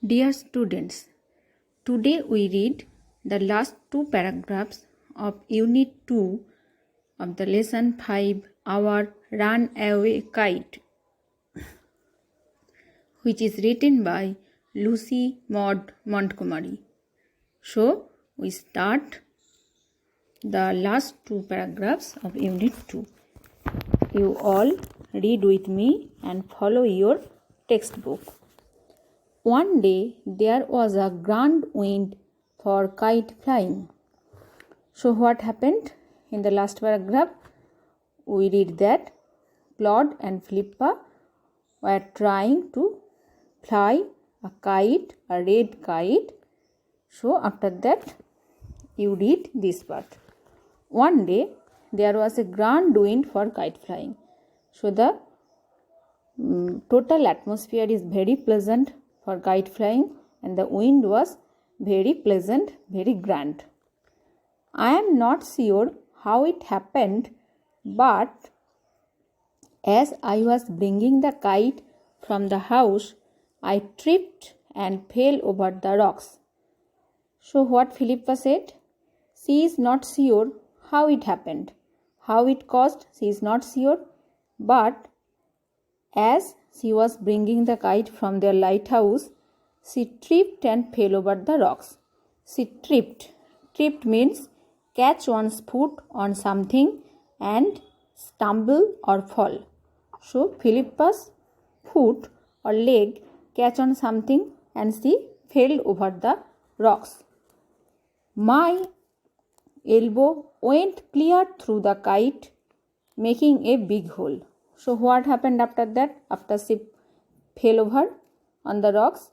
Dear students, today we read the last two paragraphs of Unit 2 of the Lesson 5, Our Runaway Kite, which is written by Lucy Maud Montgomery. So, we start the last two paragraphs of Unit 2. You all read with me and follow your textbook. One day there was a grand wind for kite flying. So what happened? In the last paragraph, we read that Claude and Philippa were trying to fly a kite, a red kite. So after that, you read this part. One day there was a grand wind for kite flying. So the total atmosphere is very pleasant for kite flying, and the wind was very pleasant, very grand. I am not sure how it happened, but as I was bringing the kite from the house, I tripped and fell over the rocks. So what Philippa said? She is not sure how it happened, how it caused, she is not sure, but as she was bringing the kite from their lighthouse, she tripped and fell over the rocks. She tripped. Tripped means catch one's foot on something and stumble or fall. So Philippa's foot or leg catch on something and she fell over the rocks. My elbow went clear through the kite, making a big hole. So what happened after that? After she fell over on the rocks,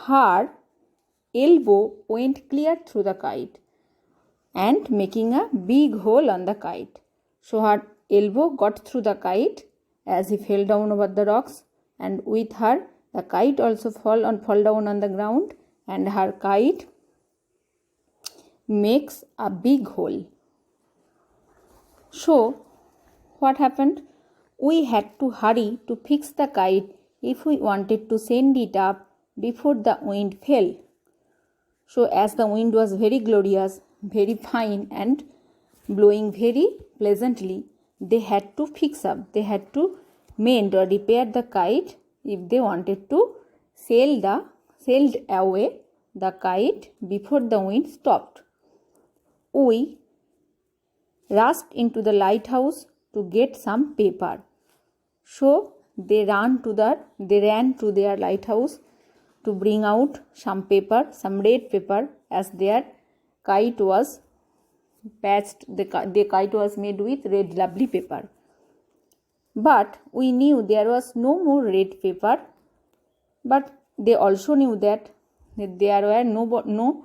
her elbow went clear through the kite and making a big hole on the kite. So her elbow got through the kite as he fell down over the rocks, and with her the kite also fall down on the ground, and her kite makes a big hole. So what happened? We had to hurry to fix the kite if we wanted to send it up before the wind fell. So as the wind was very glorious, very fine and blowing very pleasantly, they had to fix up, they had to mend or repair the kite if they wanted to sail away the kite before the wind stopped. We rushed into the lighthouse to get some paper. So they ran to their lighthouse to bring out some paper, some red paper, as their kite was patched, the kite was made with red lovely paper. But we knew there was no more red paper, but they also knew that there were no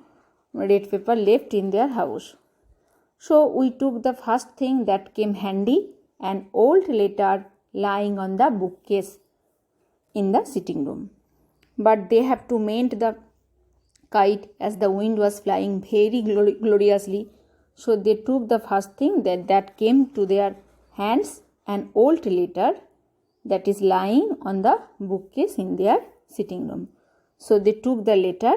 red paper left in their house. So we took the first thing that came handy, an old letter lying on the bookcase in the sitting room. But they have to mend the kite as the wind was flying very gloriously. So they took the first thing that came to their hands, an old letter that is lying on the bookcase in their sitting room. So they took the letter.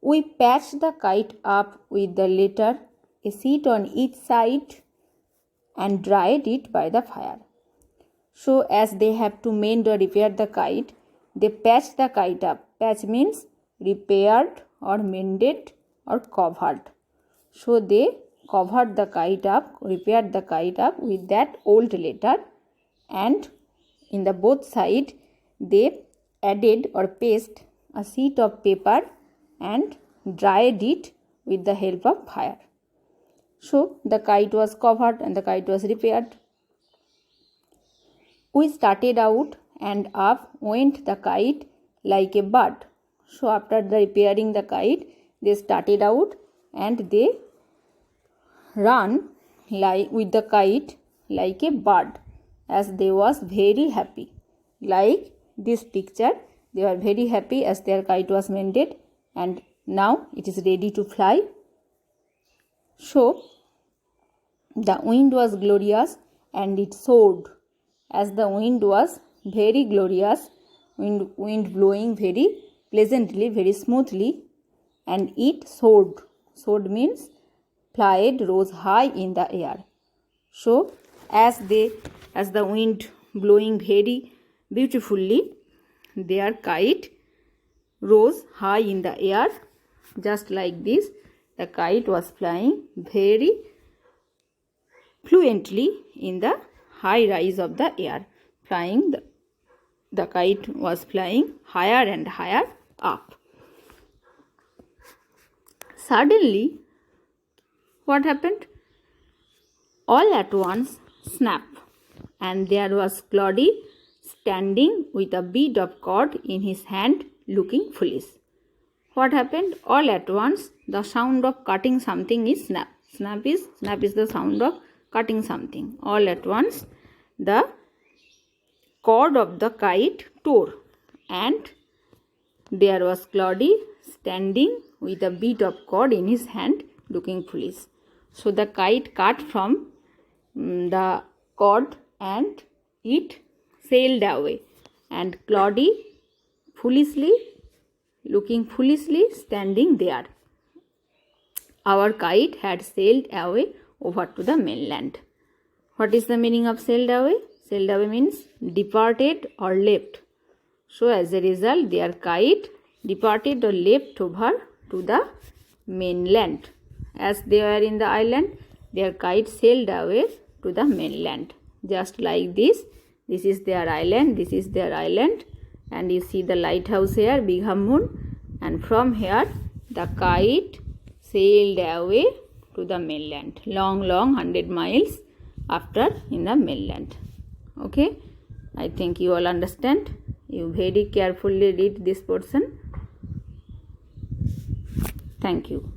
We patched the kite up with the letter, a sheet on each side, and dried it by the fire. So as they have to mend or repair the kite, they patched the kite up. Patch means repaired or mended or covered. So they covered the kite up, repaired the kite up with that old letter, and in the both side they added or pasted a sheet of paper and dried it with the help of fire. So the kite was covered and the kite was repaired. We started out, and up went the kite like a bird. So after the repairing the kite, they started out and they ran with the kite like a bird, as they was very happy. Like this picture, they were very happy as their kite was mended and now it is ready to fly. So the wind was glorious and it soared, as the wind was very glorious, wind blowing very pleasantly, very smoothly, and it soared. Soared means flight rose high in the air. So as the wind blowing very beautifully, their kite rose high in the air. Just like this, the kite was flying very fluently in the high rise of the air. The kite was flying higher and higher up. Suddenly, what happened? All at once, snap, and there was Cloddy standing with a bead of cord in his hand, looking foolish. What happened? All at once, the sound of cutting something is snap. Snap is the sound of cutting something. All at once, the cord of the kite tore, and there was Cloddy standing with a bit of cord in his hand, looking foolish. So the kite cut from the cord and it sailed away, and Cloddy looking foolishly standing there. Our kite had sailed away over to the mainland. What is the meaning of sailed away? Sailed away means departed or left. So as a result, their kite departed or left over to the mainland. As they were in the island, their kite sailed away to the mainland. Just like this. This is their island. This is their island. And you see the lighthouse here, Bigham Moon. And from here, the kite sailed away to the mainland. Long 100 miles after in the mainland. Okay. I think you all understand. You very carefully read this portion. Thank you.